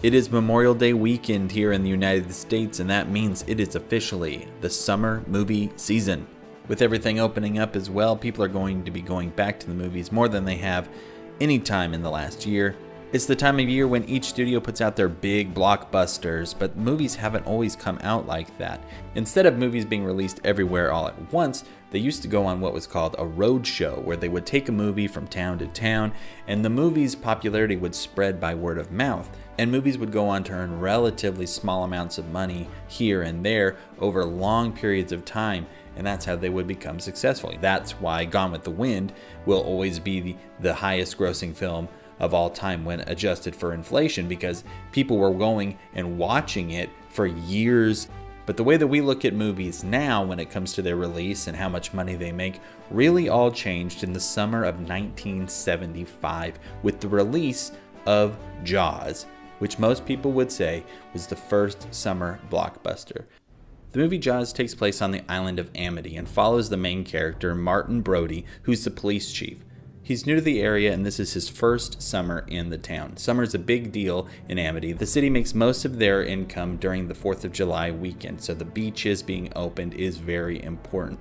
It is Memorial Day weekend here in the United States, and that means it is officially the summer movie season. With everything opening up as well, people are going to be going back to the movies more than they have any time in the last year. It's the time of year when each studio puts out their big blockbusters, but movies haven't always come out like that. Instead of movies being released everywhere all at once, they used to go on what was called a road show, where they would take a movie from town to town, and the movie's popularity would spread by word of mouth. And movies would go on to earn relatively small amounts of money here and there over long periods of time, and that's how they would become successful. That's why Gone with the Wind will always be the highest grossing film of all time when adjusted for inflation, because people were going and watching it for years. But the way that we look at movies now when it comes to their release and how much money they make really all changed in the summer of 1975 with the release of Jaws, which most people would say was the first summer blockbuster. The movie Jaws takes place on the island of Amity and follows the main character, Martin Brody, who's the police chief. He's new to the area, and this is his first summer in the town. Summer is a big deal in Amity. The city makes most of their income during the 4th of July weekend, so the beaches being opened is very important.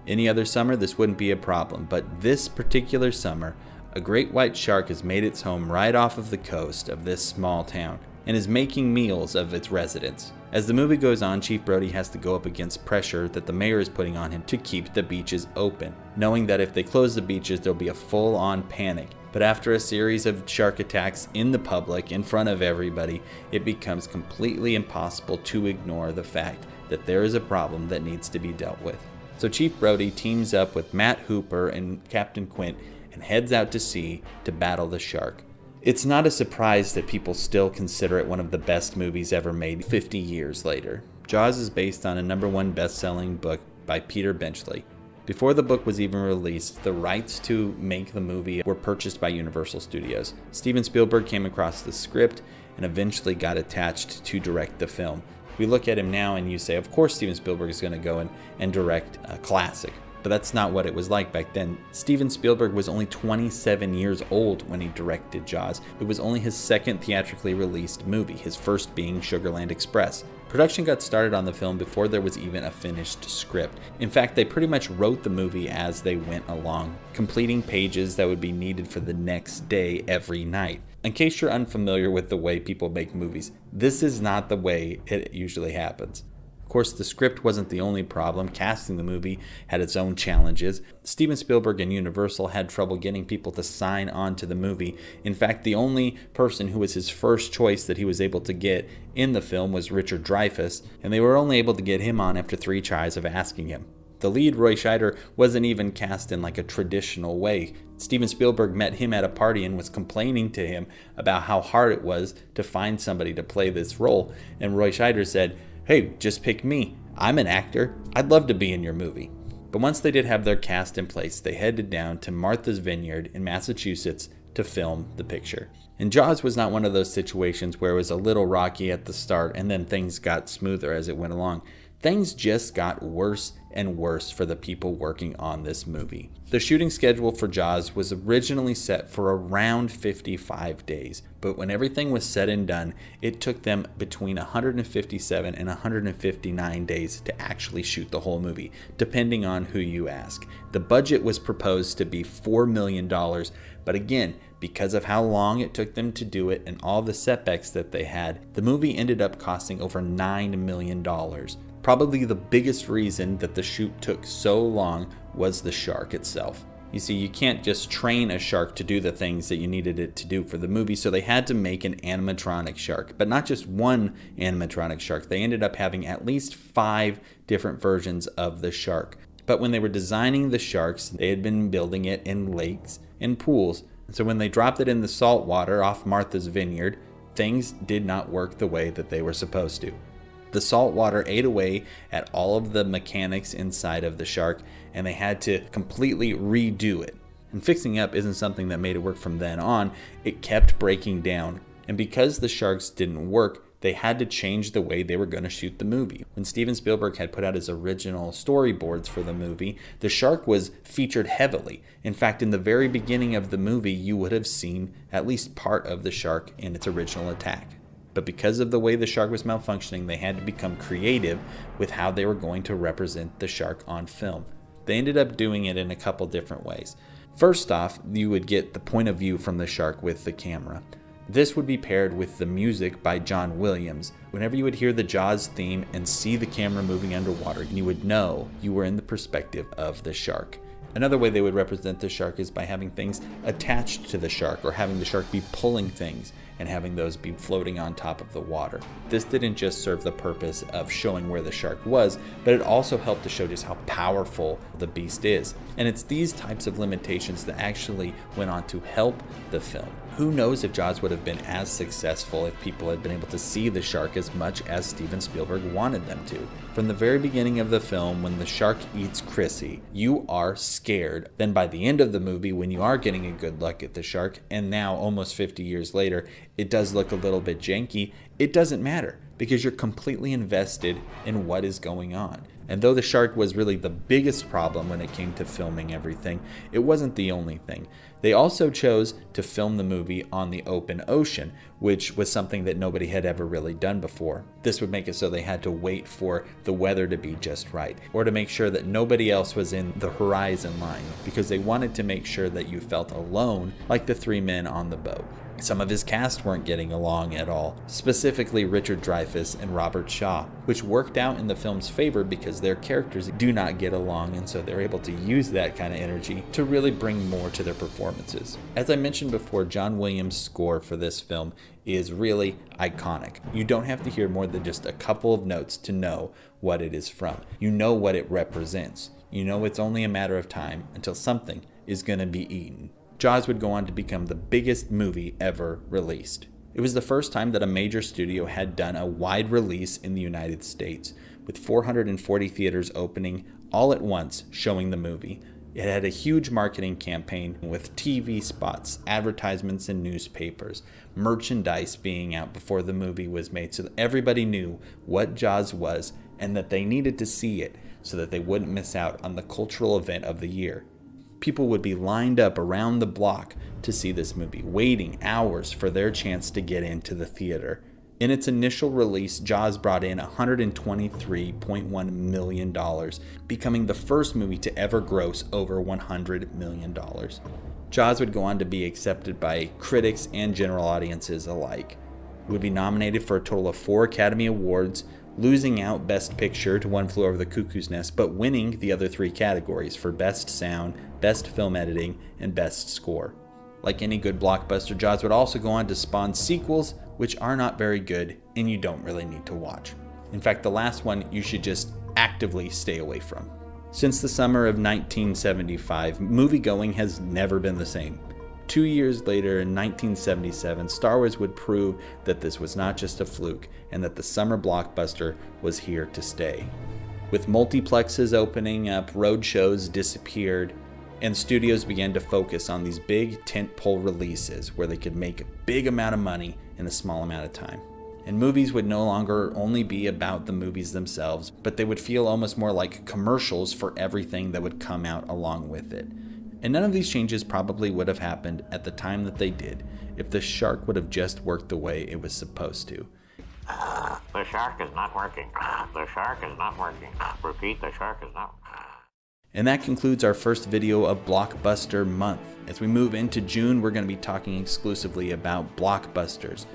Any other summer, this wouldn't be a problem, but this particular summer, a great white shark has made its home right off of the coast of this small town and is making meals of its residents. As the movie goes on, Chief Brody has to go up against pressure that the mayor is putting on him to keep the beaches open, knowing that if they close the beaches, there'll be a full-on panic. But after a series of shark attacks in the public, in front of everybody, it becomes completely impossible to ignore the fact that there is a problem that needs to be dealt with. So Chief Brody teams up with Matt Hooper and Captain Quint and heads out to sea to battle the shark. It's not a surprise that people still consider it one of the best movies ever made 50 years later. Jaws is based on a #1 best-selling book by Peter Benchley. Before the book was even released, the rights to make the movie were purchased by Universal Studios. Steven Spielberg came across the script and eventually got attached to direct the film. We look at him now and you say, of course Steven Spielberg is going to go and direct a classic. But that's not what it was like back then. Steven Spielberg was only 27 years old when he directed Jaws. It was only his second theatrically released movie, his first being Sugarland Express. Production got started on the film before there was even a finished script. In fact, they pretty much wrote the movie as they went along, completing pages that would be needed for the next day every night. In case you're unfamiliar with the way people make movies, this is not the way it usually happens. Of course, the script wasn't the only problem. Casting the movie had its own challenges. Steven Spielberg and Universal had trouble getting people to sign on to the movie. In fact, the only person who was his first choice that he was able to get in the film was Richard Dreyfuss, and they were only able to get him on after 3 tries of asking him. The lead, Roy Scheider, wasn't even cast in like a traditional way. Steven Spielberg met him at a party and was complaining to him about how hard it was to find somebody to play this role, and Roy Scheider said, "Hey, just pick me. I'm an actor. I'd love to be in your movie." But once they did have their cast in place, they headed down to Martha's Vineyard in Massachusetts to film the picture. And Jaws was not one of those situations where it was a little rocky at the start and then things got smoother as it went along. Things just got worse and worse for the people working on this movie. The shooting schedule for Jaws was originally set for around 55 days, but when everything was said and done, it took them between 157 and 159 days to actually shoot the whole movie, depending on who you ask. The budget was proposed to be $4 million, but again, because of how long it took them to do it and all the setbacks that they had, the movie ended up costing over $9 million. Probably the biggest reason that the shoot took so long was the shark itself. You see, you can't just train a shark to do the things that you needed it to do for the movie, so they had to make an animatronic shark. But not just one animatronic shark. They ended up having at least 5 different versions of the shark. But when they were designing the sharks, they had been building it in lakes and pools. And so when they dropped it in the salt water off Martha's Vineyard, things did not work the way that they were supposed to. The salt water ate away at all of the mechanics inside of the shark, and they had to completely redo it. And fixing up isn't something that made it work from then on. It kept breaking down. And because the sharks didn't work, they had to change the way they were going to shoot the movie. When Steven Spielberg had put out his original storyboards for the movie, the shark was featured heavily. In fact, in the very beginning of the movie, you would have seen at least part of the shark in its original attack. But because of the way the shark was malfunctioning, they had to become creative with how they were going to represent the shark on film. They ended up doing it in a couple different ways. First off, you would get the point of view from the shark with the camera. This would be paired with the music by John Williams. Whenever you would hear the Jaws theme and see the camera moving underwater, you would know you were in the perspective of the shark. Another way they would represent the shark is by having things attached to the shark, or having the shark be pulling things and having those be floating on top of the water. This didn't just serve the purpose of showing where the shark was, but it also helped to show just how powerful the beast is. And it's these types of limitations that actually went on to help the film. Who knows if Jaws would have been as successful if people had been able to see the shark as much as Steven Spielberg wanted them to. From the very beginning of the film, when the shark eats Chrissy, you are scared. Then by the end of the movie, when you are getting a good look at the shark, and now almost 50 years later, it does look a little bit janky, it doesn't matter because you're completely invested in what is going on. And though the shark was really the biggest problem when it came to filming everything, it wasn't the only thing. They also chose to film the movie on the open ocean, which was something that nobody had ever really done before. This would make it so they had to wait for the weather to be just right, or to make sure that nobody else was in the horizon line, because they wanted to make sure that you felt alone, like the three men on the boat. Some of his cast weren't getting along at all, specifically Richard Dreyfuss and Robert Shaw, which worked out in the film's favor because their characters do not get along, and so they're able to use that kind of energy to really bring more to their performances. As I mentioned before, John Williams' score for this film is really iconic. You don't have to hear more than just a couple of notes to know what it is from. You know what it represents. You know it's only a matter of time until something is going to be eaten. Jaws would go on to become the biggest movie ever released. It was the first time that a major studio had done a wide release in the United States, with 440 theaters opening all at once showing the movie. It had a huge marketing campaign with TV spots, advertisements in newspapers, merchandise being out before the movie was made, so that everybody knew what Jaws was and that they needed to see it so that they wouldn't miss out on the cultural event of the year. People would be lined up around the block to see this movie, waiting hours for their chance to get into the theater. In its initial release, Jaws brought in $123.1 million, becoming the first movie to ever gross over $100 million. Jaws would go on to be accepted by critics and general audiences alike. It would be nominated for a total of 4 Academy Awards, losing out Best Picture to One Flew Over the Cuckoo's Nest, but winning the other 3 categories for Best Sound, Best Film Editing, and Best Score. Like any good blockbuster, Jaws would also go on to spawn sequels, which are not very good and you don't really need to watch. In fact, the last one you should just actively stay away from. Since the summer of 1975, moviegoing has never been the same. 2 years later, in 1977, Star Wars would prove that this was not just a fluke and that the summer blockbuster was here to stay. With multiplexes opening up, road shows disappeared, and studios began to focus on these big tentpole releases where they could make a big amount of money in a small amount of time. And movies would no longer only be about the movies themselves, but they would feel almost more like commercials for everything that would come out along with it. And none of these changes probably would have happened at the time that they did if the shark would have just worked the way it was supposed to. The shark is not working. The shark is not working. Repeat, the shark is not. And that concludes our first video of Blockbuster Month. As we move into June, we're going to be talking exclusively about blockbusters.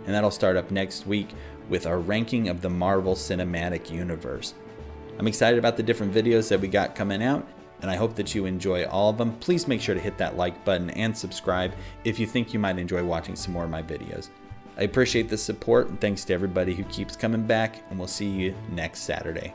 And that'll start up next week with our ranking of the Marvel Cinematic Universe. I'm excited about the different videos that we got coming out, and I hope that you enjoy all of them. Please make sure to hit that like button and subscribe if you think you might enjoy watching some more of my videos. I appreciate the support, and thanks to everybody who keeps coming back, and we'll see you next Saturday.